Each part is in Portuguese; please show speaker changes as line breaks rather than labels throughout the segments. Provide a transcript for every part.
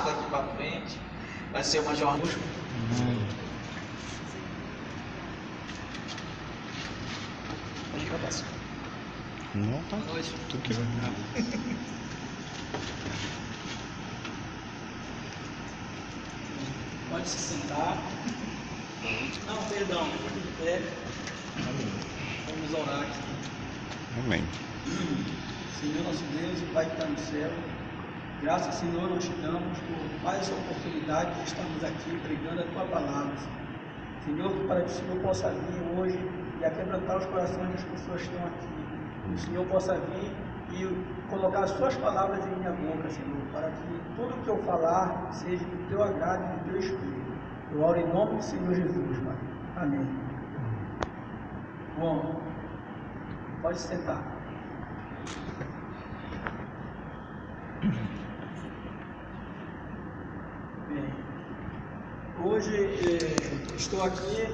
passo daqui para frente. Vai ser uma jornada. Pode gravar assim.
Não, tá.
Boa noite.
Tu que vai gravar.
Pode se sentar. Não, perdão, fique de pé. Vamos orar aqui.
Amém.
Senhor nosso Deus e Pai que está no céu, graças, Senhor, nós te damos por mais essa oportunidade de estarmos aqui pregando a Tua palavra. Senhor, que para que o Senhor possa vir hoje e aquebrantar os corações das pessoas que estão aqui. Que o Senhor possa vir e colocar as Suas palavras em minha boca, Senhor, para que tudo que eu falar seja do Teu agrado e do Teu Espírito. Eu oro em nome do Senhor Jesus, Pai. Amém. Bom, pode sentar. Bem, hoje estou aqui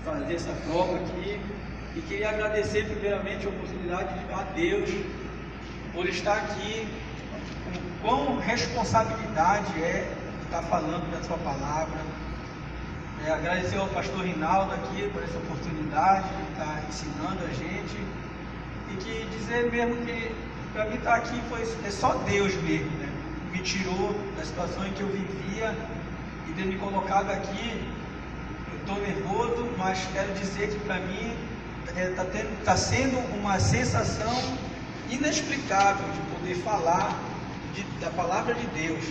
para fazer essa prova aqui e queria agradecer primeiramente a oportunidade de a Deus por estar aqui, com quão responsabilidade é estar falando da sua palavra. Agradecer ao pastor Rinaldo aqui por essa oportunidade de estar ensinando a gente e que dizer mesmo que para mim estar aqui é só Deus mesmo, né? Me tirou da situação em que eu vivia e ter me colocado aqui. Eu estou nervoso, mas quero dizer que para mim está sendo uma sensação inexplicável de poder falar da palavra de Deus.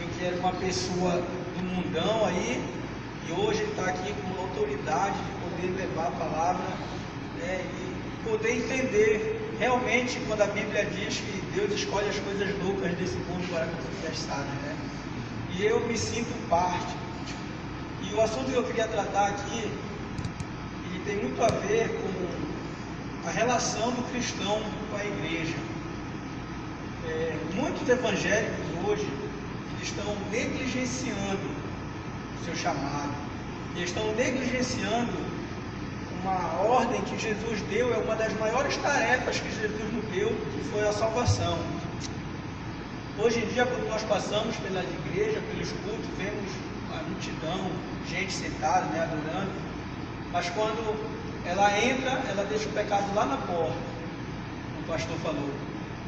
Eu que era uma pessoa do mundão aí, e hoje está aqui com autoridade de poder levar a palavra, né, e poder entender realmente quando a Bíblia diz que Deus escolhe as coisas loucas desse mundo para manifestar, né? E eu me sinto parte. E o assunto que eu queria tratar aqui, ele tem muito a ver com a relação do cristão com a igreja. Muitos evangélicos hoje estão negligenciando o seu chamado, eles estão negligenciando uma ordem que Jesus deu, é uma das maiores tarefas que Jesus nos deu, que foi a salvação. Hoje em dia, quando nós passamos pelas igrejas, pelos cultos, vemos a multidão, gente sentada, né, adorando, mas quando ela entra, ela deixa o pecado lá na porta, como o pastor falou.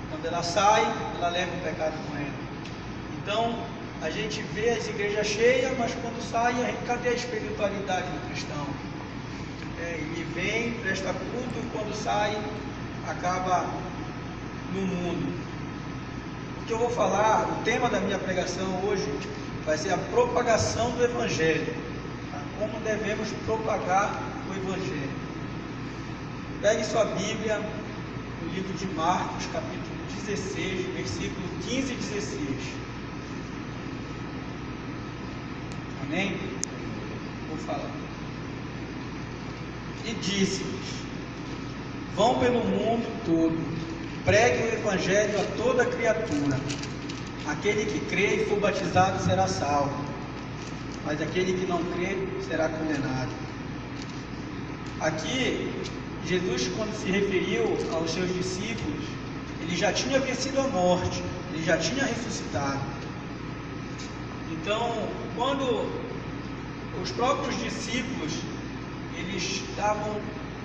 Quando ela sai, ela leva o pecado com ela. Então, a gente vê as igrejas cheias, mas quando sai, cadê a espiritualidade do cristão? Ele vem, presta culto, e quando sai, acaba no mundo. O que eu vou falar, o tema da minha pregação hoje, vai ser a propagação do Evangelho. Tá? Como devemos propagar o Evangelho. Pegue sua Bíblia, no livro de Marcos, capítulo 16, versículo 15 e 16. Amém? Vou falar. E disse-lhes: vão pelo mundo todo, preguem o Evangelho a toda criatura. Aquele que crê e for batizado será salvo, mas aquele que não crê será condenado. Aqui, Jesus, quando se referiu aos seus discípulos, ele já tinha vencido a morte, ele já tinha ressuscitado. Então, quando os próprios discípulos, eles estavam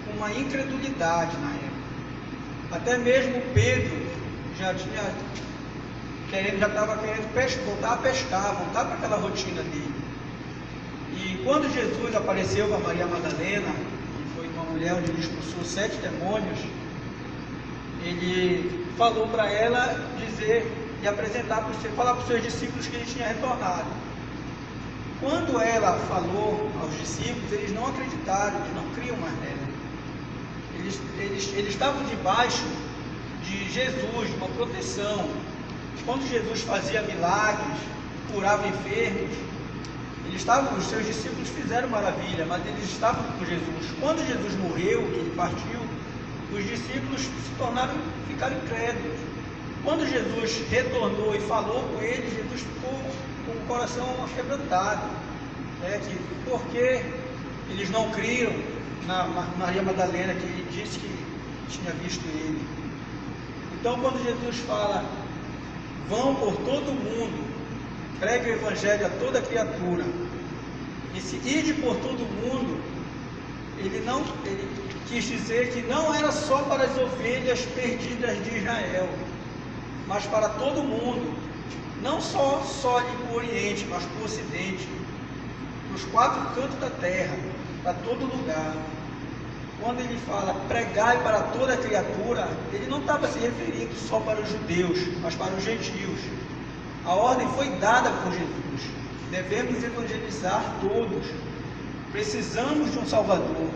com uma incredulidade na época. Até mesmo Pedro já estava querendo voltar a pescar, voltar para aquela rotina dele. E quando Jesus apareceu para Maria Madalena, que foi uma mulher onde ele expulsou 7 demônios, ele falou para ela dizer e falar para os seus discípulos que ele tinha retornado. Quando ela falou aos discípulos, eles não acreditaram, eles não criam mais nela. Eles estavam debaixo de Jesus, de uma proteção. Quando Jesus fazia milagres, curava enfermos, os seus discípulos fizeram maravilha, mas eles estavam com Jesus. Quando Jesus morreu, ele partiu, os discípulos ficaram incrédulos. Quando Jesus retornou e falou com eles, Jesus ficou com o coração quebrantado, porque eles não criam na Maria Madalena, que ele disse que tinha visto ele. Então, quando Jesus fala, vão por todo o mundo, pregue o evangelho a toda criatura. Esse ide por todo o mundo, ele quis dizer que não era só para as ovelhas perdidas de Israel, mas para todo mundo, não só ali para o Oriente, mas para o Ocidente, para os 4 cantos da terra, para todo lugar. Quando ele fala pregai para toda criatura, ele não estava se referindo só para os judeus, mas para os gentios. A ordem foi dada por Jesus. Devemos evangelizar todos. Precisamos de um Salvador.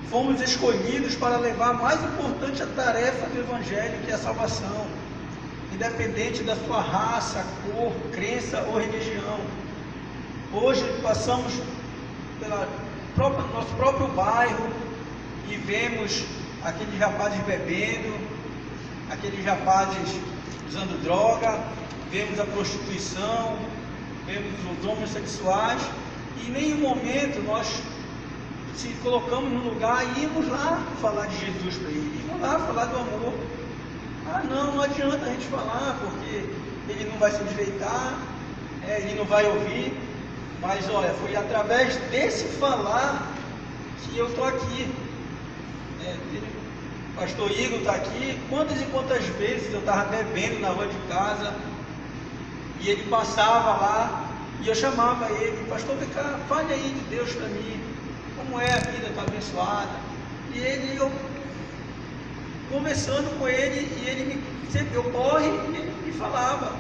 Fomos escolhidos para levar a mais importante tarefa do Evangelho, que é a salvação, independente da sua raça, cor, crença ou religião. Hoje passamos pelo nosso próprio bairro e vemos aqueles rapazes bebendo, aqueles rapazes usando droga, vemos a prostituição, vemos os homossexuais, e em nenhum momento nós se colocamos no lugar e íamos lá falar de Jesus para ele, íamos lá falar do amor. Não adianta a gente falar, porque ele não vai se endireitar, ele não vai ouvir. Mas olha, foi através desse falar que eu estou aqui. O pastor Igor está aqui. Quantas e quantas vezes eu estava bebendo na rua de casa e ele passava lá e eu chamava ele: pastor, vem cá, fale aí de Deus para mim, como é a vida, está abençoada. E eu conversando com ele, e ele sempre, eu corre, e ele me falava.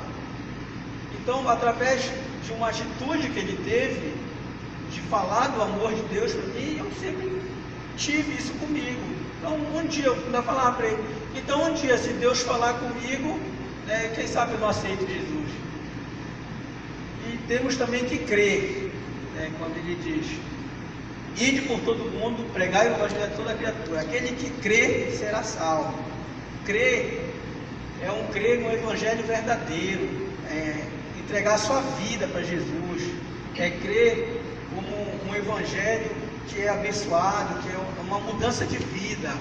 Então, através de uma atitude que ele teve, de falar do amor de Deus para mim, eu sempre tive isso comigo. Então, um dia eu ainda falava para ele: então, um dia, se Deus falar comigo, quem sabe eu não aceito Jesus. E temos também que crer, quando ele diz: ide por todo mundo, pregai o evangelho a toda criatura. Aquele que crê será salvo. Crer é crer no evangelho verdadeiro, entregar a sua vida para Jesus, crer como um evangelho que é abençoado, que é uma mudança de vida.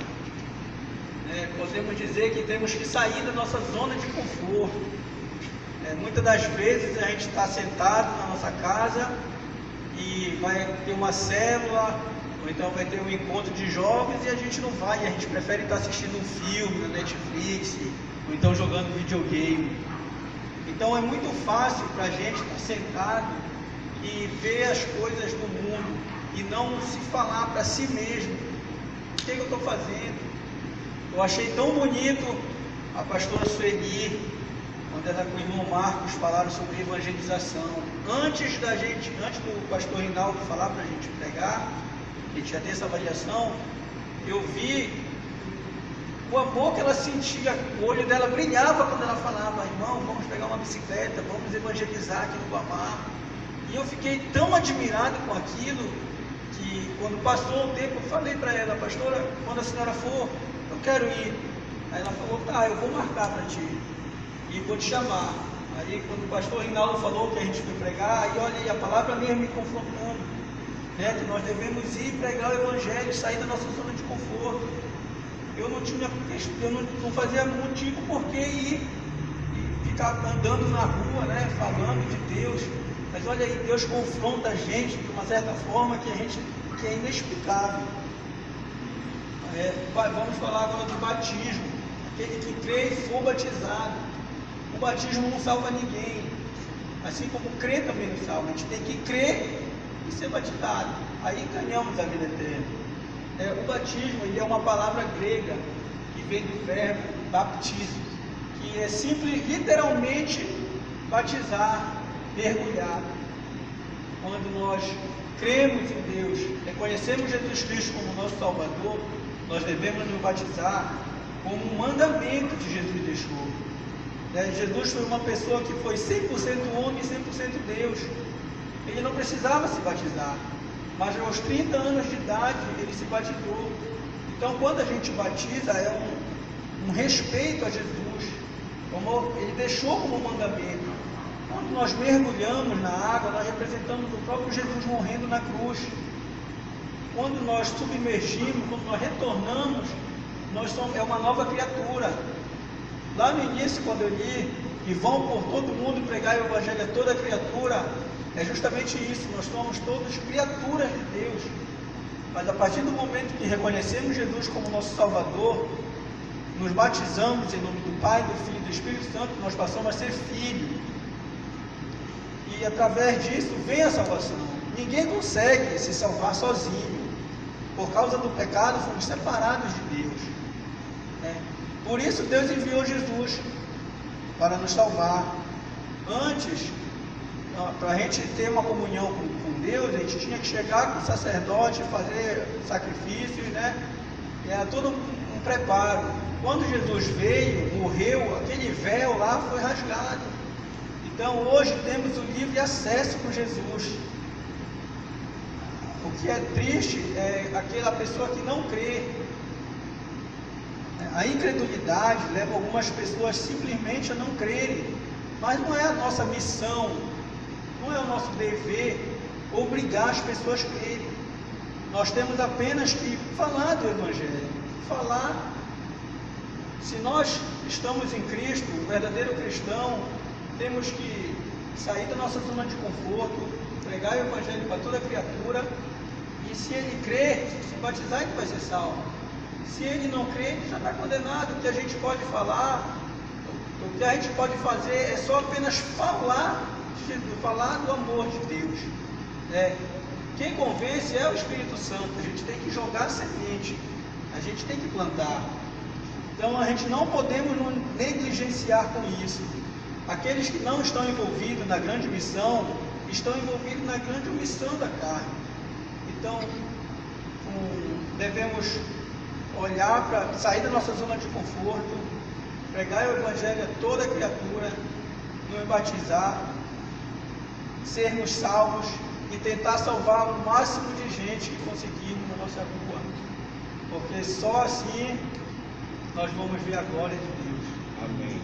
Podemos dizer que temos que sair da nossa zona de conforto. Muitas das vezes a gente está sentado na nossa casa e vai ter uma célula, ou então vai ter um encontro de jovens, e a gente não vai, a gente prefere estar assistindo um filme na Netflix, ou então jogando videogame. Então é muito fácil para a gente estar sentado e ver as coisas do mundo e não se falar para si mesmo: o que eu estou fazendo? Eu achei tão bonito a pastora Sueli, quando ela com o irmão Marcos falaram sobre evangelização. Antes do pastor Rinaldo falar para a gente pregar, a gente já tem essa avaliação, eu vi o amor que ela sentia, o olho dela brilhava quando ela falava: irmão, vamos pegar uma bicicleta, vamos evangelizar aqui no Guamá. E eu fiquei tão admirado com aquilo, que quando passou o tempo, eu falei para ela: pastora, quando a senhora for, eu quero ir. Aí ela falou: tá, eu vou marcar para ti e vou te chamar. Aí quando o pastor Rinaldo falou que a gente foi pregar, aí olha aí, a palavra mesmo me confrontando, que nós devemos ir pregar o evangelho, sair da nossa zona de conforto. Eu não fazia motivo por que ir e ficar andando na rua, falando de Deus. Mas olha aí, Deus confronta a gente de uma certa forma que é inexplicável. Vamos falar agora do batismo. Aquele que crê e for batizado. O batismo não salva ninguém, assim como crer também não salva. A gente tem que crer e ser batizado, aí ganhamos a vida eterna. O batismo, ele é uma palavra grega que vem do verbo baptizo, que é simples, literalmente batizar, mergulhar. Quando nós cremos em Deus, reconhecemos Jesus Cristo como nosso Salvador, nós devemos nos batizar como um mandamento que Jesus deixou. Jesus foi uma pessoa que foi 100% homem e 100% Deus. Ele não precisava se batizar, mas aos 30 anos de idade ele se batizou. Então, quando a gente batiza, é um respeito a Jesus, como ele deixou como mandamento. Quando nós mergulhamos na água, nós representamos o próprio Jesus morrendo na cruz. Quando nós submergimos, quando nós retornamos, é uma nova criatura. Lá no início, quando eu li, e vão por todo mundo pregar o Evangelho a toda criatura, é justamente isso, nós somos todos criaturas de Deus. Mas a partir do momento que reconhecemos Jesus como nosso Salvador, nos batizamos em nome do Pai, do Filho e do Espírito Santo, nós passamos a ser filhos. E através disso vem a salvação. Ninguém consegue se salvar sozinho. Por causa do pecado, fomos separados de Deus. Por isso Deus enviou Jesus para nos salvar. Antes, para a gente ter uma comunhão com Deus, a gente tinha que chegar com o sacerdote, fazer sacrifícios, Era todo um preparo. Quando Jesus veio, morreu, aquele véu lá foi rasgado. Então hoje temos o livre acesso com Jesus. O que é triste é aquela pessoa que não crê. A incredulidade leva algumas pessoas simplesmente a não crerem. Mas não é a nossa missão, não é o nosso dever obrigar as pessoas a crerem. Nós temos apenas que falar do Evangelho. Falar. Se nós estamos em Cristo, o verdadeiro cristão, temos que sair da nossa zona de conforto, pregar o Evangelho para toda criatura, e se ele crer, se batizar, ele vai ser salvo. Se ele não crer, ele já está condenado. O que a gente pode falar, o que a gente pode fazer é só apenas falar do amor de Deus. Quem convence é o Espírito Santo. A gente tem que jogar semente, a gente tem que plantar. Então a gente não podemos negligenciar com isso. Aqueles que não estão envolvidos na grande missão, estão envolvidos na grande missão da carne. Então devemos olhar para sair da nossa zona de conforto, pregar o Evangelho a toda criatura, nos batizar, sermos salvos e tentar salvar o máximo de gente que conseguirmos na nossa rua, porque só assim nós vamos ver a glória de Deus.
Amém.